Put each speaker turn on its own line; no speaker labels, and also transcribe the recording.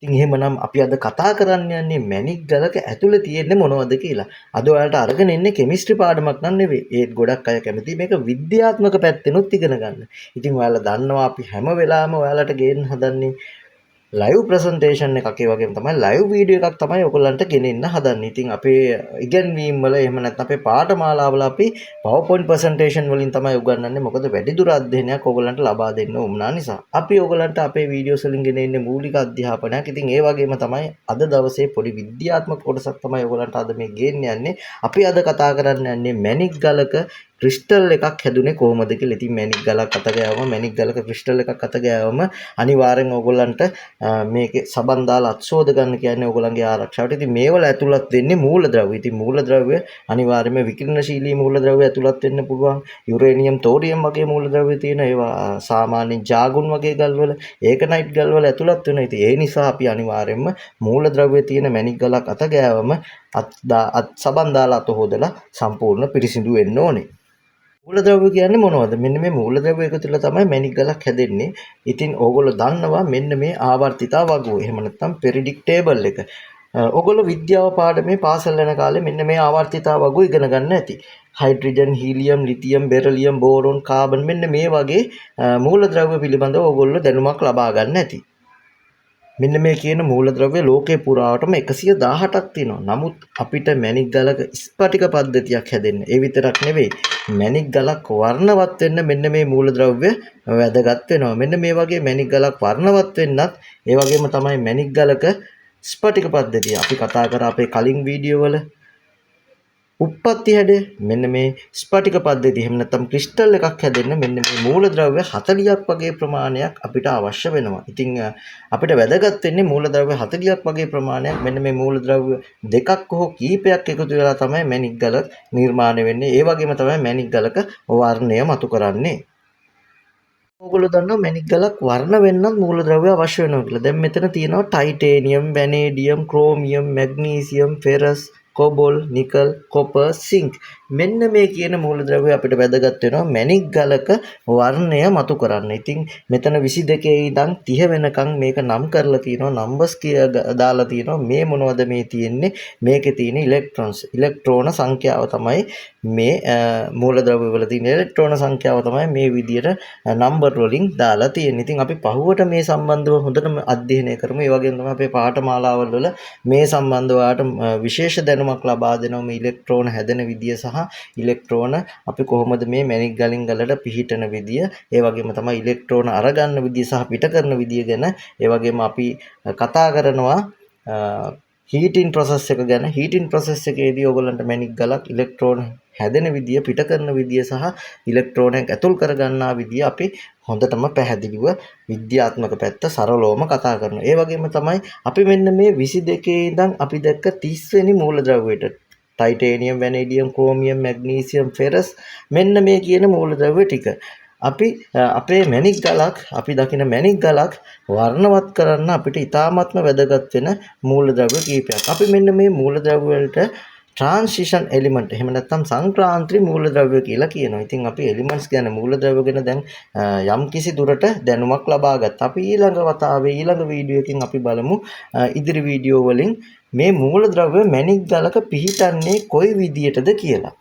ඉතින් එහෙමනම් අපි අද කතා කරන්න යන්නේ මැණික් ගලක ඇතුලේ තියෙන්නේ මොනවද කියලා. අද ඔයාලට අරගෙන එන්නේ කෙමිස්ට්‍රි පාඩමක් නන් නෙවෙයි. ඒත් ගොඩක් අය කැමති මේක විද්‍යාත්මක පැත්තෙනුත් ඉගෙන ගන්න. ඉතින් ඔයාලා දන්නවා අපි හැම වෙලාවෙම ඔයාලට ගේන්න හදන්නේ ලයිව් ප්‍රසන්ටේෂන් එකක්. ඒ වගේම තමයි ලයිව් වීඩියෝ එකක් තමයි ඔයගොල්ලන්ට ගෙනෙන්න හදන්නේ. ඉතින් අපේ ඉගැන්වීම් වල එහෙම නැත්නම් අපේ පාඨමාලාවල අපි PowerPoint ප්‍රසන්ටේෂන් වලින් තමයි උගන්වන්නේ. මොකද වැඩිදුර අධ්‍යයනයක් ඔයගොල්ලන්ට ලබා දෙන්න උවමනා නිසා. අපි ඔයගොල්ලන්ට අපේ වීඩියෝස් වලින් ගෙනෙන්නේ මූලික අධ්‍යාපනයක්. ඉතින් ඒ වගේම තමයි අද දවසේ පොඩි විද්‍යාත්මක කොටසක් තමයි ඔයගොල්ලන්ට අද මේ ගේන්න යන්නේ. අපි අද කතා කරන්න යන්නේ මැණික් ගලක ක්‍රිස්ටල් එකක් හැදුනේ කොහොමද කියලා. ඉතින් මැණික් ගලක් අත ගෑවම මැණික් ගලක ක්‍රිස්ටල් එකක් අත ගෑවම අනිවාර්යෙන් ඕගොල්ලන්ට මේකේ සබන් දාලා අත්සෝද ගන්න කියන්නේ ඕගොල්ලන්ගේ ආරක්ෂාවට. ඉතින් මේවල ඇතුළත් වෙන්නේ මූලද්‍රව්‍ය. ඉතින් මූලද්‍රව්‍ය අනිවාර්යයෙන්ම විකිරණශීලී මූලද්‍රව්‍ය ඇතුළත් වෙන්න පුළුවන්. යුරේනියම්, තෝරියම් වගේ මූලද්‍රව්‍ය තියෙන ඒවා සාමාන්‍යයෙන් ජාගුන් වගේ ගල්වල, ඒකනයිට් ගල්වල ඇතුළත් වෙනවා. ඉතින් ඒ නිසා අපි අනිවාර්යයෙන්ම මූලද්‍රව්‍ය තියෙන මැණික් ගලක් අත ගෑවම අත් සබන් දාලා අත හොදලා සම්පූර්ණ පිරිසිදු වෙන්න ඕනේ. මූලද්‍රව්‍ය කියන්නේ මොනවද? මෙන්න මේ මූලද්‍රව්‍ය එකතු වෙලා තමයි මැණික් ගලක් හැදෙන්නේ. ඉතින් ඕගොල්ලෝ දන්නවා මෙන්න මේ ආවර්තිතා වගුව. එහෙම නැත්නම් පෙරිඩික් ටේබල් එක. ඕගොල්ලෝ විද්‍යාව පාඩමේ පාසල් යන කාලේ මෙන්න මේ ආවර්තිතා වගුව ඉගෙන ගන්න ඇති. Hydrogen, helium, lithium, beryllium, boron, carbon මෙන්න මේ වගේ මූලද්‍රව්‍ය පිළිබඳව ඕගොල්ලෝ දැනුමක් ලබා ගන්න ඇති. මෙන්න මේ කියන මූලද්‍රව්‍ය ලෝකේ පුරාවටම 118ක් තියෙනවා. නමුත් අපිට මැණික් ගලක ස්පටික පද්ධතියක් හැදෙන්න. ඒ විතරක් නෙවෙයි. මැණික් ගලක් වර්ණවත් වෙන්න මෙන්න මේ මූලද්‍රව්‍ය වැදගත් වෙනවා. මෙන්න මේ වගේ මැණික් ගලක් වර්ණවත් වෙන්නත් ඒ වගේම තමයි මැණික් ගලක ස්පටික පද්ධතිය. අපි කතා කර අපේ කලින් වීඩියෝ වල උප්පත්ති හැඩය මෙන්න මේ ස්පටික පද්ධතිය. එහෙම නැත්නම් ක්‍රිස්ටල් එකක් හැදෙන්න මෙන්න මේ මූලද්‍රව්‍ය 40ක් වගේ ප්‍රමාණයක් අපිට අවශ්‍ය වෙනවා. ඉතින් අපිට වැදගත් වෙන්නේ මූලද්‍රව්‍ය 40ක් වගේ ප්‍රමාණයක්. මෙන්න මේ මූලද්‍රව්‍ය දෙකක් හෝ කීපයක් එකතු වෙලා තමයි මැණික් ගල නිර්මාණය වෙන්නේ. ඒ වගේම තමයි මැණික් ගලක වර්ණය මතු කරන්නේ. ඕගොල්ලෝ දන්නවා මැණික් ගලක් වර්ණ වෙන්නත් මූලද්‍රව්‍ය අවශ්‍ය වෙනවා කියලා. දැන් මෙතන තියෙනවා titanium, vanadium, chromium, magnesium, ferrous, cobalt, nickel, copper, zinc මෙන්න මේ කියන මූලද්‍රව්‍ය අපිට වැදගත් වෙනවා මැණික් ගලක වර්ණය මතු කරන්න. ඉතින් මෙතන 22 ඉඳන් 30 වෙනකන් මේක නම් කරලා තියෙනවා, නම්බර්ස් දාලා තියෙනවා. මේ මොනවද මේ තියෙන්නේ? මේකේ තියෙන ඉලෙක්ට්‍රෝන්ස්, ඉලෙක්ට්‍රෝන සංඛ්‍යාව තමයි මේ මූලද්‍රව්‍ය වල තියෙන ඉලෙක්ට්‍රෝන සංඛ්‍යාව තමයි මේ විදියට නම්බර් වලින් දාලා තියෙන්නේ. ඉතින් අපි පහුවට මේ සම්බන්ධව හොඳටම අධ්‍යයනය කරමු. ඒ වගේම තමයි අපේ පාඨමාලාවල් වල මේ සම්බන්ධව ඔයාලට විශේෂ දැනුමක් ලබා දෙනවා. මේ ඉලෙක්ට්‍රෝන හැදෙන විදිය සහ ඉලෙක්ට්‍රෝන අපි කොහොමද මේ මැණික් ගලින් ගලට පිහිටන විදිය, ඒ වගේම තමයි ඉලෙක්ට්‍රෝන අරගන්න විදිය සහ පිට කරන විදිය ගැන, ඒ වගේම අපි කතා කරනවා හීටින් ප්‍රොසෙස් එක ගැන. හීටින් ප්‍රොසෙස් එකේදී ඔයගොල්ලන්ට මැණික් ගලක් ඉලෙක්ට්‍රෝන හැදෙන විදිය, පිට කරන විදිය සහ ඉලෙක්ට්‍රෝනයක් ඇතුල් කරගන්නා විදිය අපි හොඳටම පැහැදිලිව විද්‍යාත්මක පැත්ත සරලවම කතා කරනවා. ඒ වගේම තමයි අපි මෙන්න මේ 22 ඉඳන් අපි දැක්ක 30 වෙනි මූලද්‍රව්‍යයට titanium, vanadium, chromium, magnesium, ferrous මෙන්න මේ කියන මූලද්‍රව්‍ය ටික අපි අපේ මැණික් ගලක්, අපි දකින මැණික් ගලක් වර්ණවත් කරන්න අපිට ඉතාමත්ම වැදගත් වෙන මූලද්‍රව්‍ය කීපයක්. අපි මෙන්න මේ මූලද්‍රව්‍ය වලට ට්‍රාන්සිෂන් එලිමන්ට් එහෙම නැත්නම් සංක්‍රාන්ති මූලද්‍රව්‍ය කියලා කියනවා. ඉතින් අපි එලිමන්ට්ස් ගැන, මූලද්‍රව්‍ය ගැන දැන් යම් කිසි දුරට දැනුමක් ලබා ගත්තා. අපි ඊළඟ වතාවේ ඊළඟ වීඩියෝ එකකින් අපි බලමු ඉදිරි වීඩියෝ වලින් මේ මූලද්‍රව්‍ය මැණික් ගලක පිහිටන්නේ කොයි විදියටද කියලා.